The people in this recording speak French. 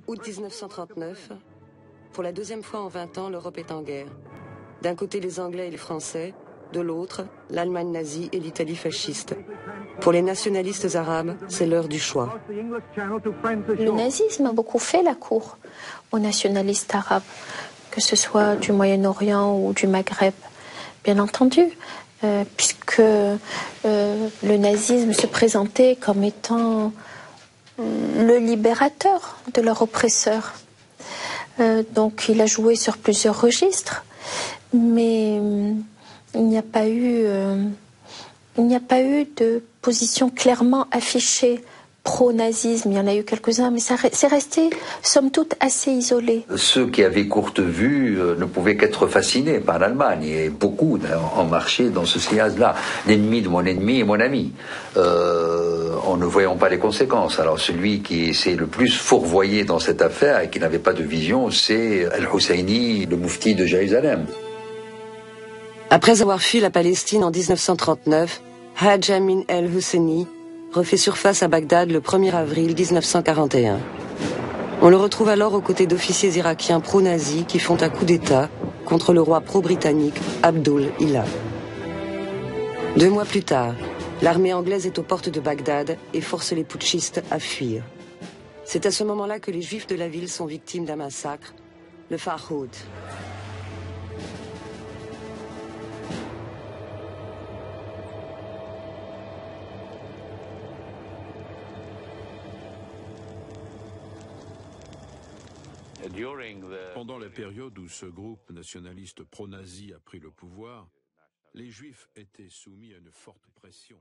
Août 1939, pour la deuxième fois en 20 ans, l'Europe est en guerre. D'un côté les Anglais et les Français, de l'autre, l'Allemagne nazie et l'Italie fasciste. Pour les nationalistes arabes, c'est l'heure du choix. Le nazisme a beaucoup fait la cour aux nationalistes arabes, que ce soit du Moyen-Orient ou du Maghreb, bien entendu, puisque le nazisme se présentait comme étant le libérateur de leur oppresseur. Donc il a joué sur plusieurs registres, mais il n'y a pas eu de position clairement affichée pro-nazisme. Il y en a eu quelques-uns, mais c'est resté, somme toute, assez isolé. Ceux qui avaient courte vue ne pouvaient qu'être fascinés par l'Allemagne, et beaucoup ont marché dans ce sillage-là. L'ennemi de mon ennemi est mon ami. En ne voyant pas les conséquences. Alors celui qui s'est le plus fourvoyé dans cette affaire et qui n'avait pas de vision, c'est Al-Husseini, le moufti de Jérusalem. Après avoir fui la Palestine en 1939, Haj Amin al-Husseini refait surface à Bagdad le 1er avril 1941. On le retrouve alors aux côtés d'officiers irakiens pro-nazis qui font un coup d'État contre le roi pro-britannique Abdul Illah. 2 mois plus tard, l'armée anglaise est aux portes de Bagdad et force les putschistes à fuir. C'est à ce moment-là que les Juifs de la ville sont victimes d'un massacre, le Farhoud. Pendant la période où ce groupe nationaliste pro-nazi a pris le pouvoir, les Juifs étaient soumis à une forte pression.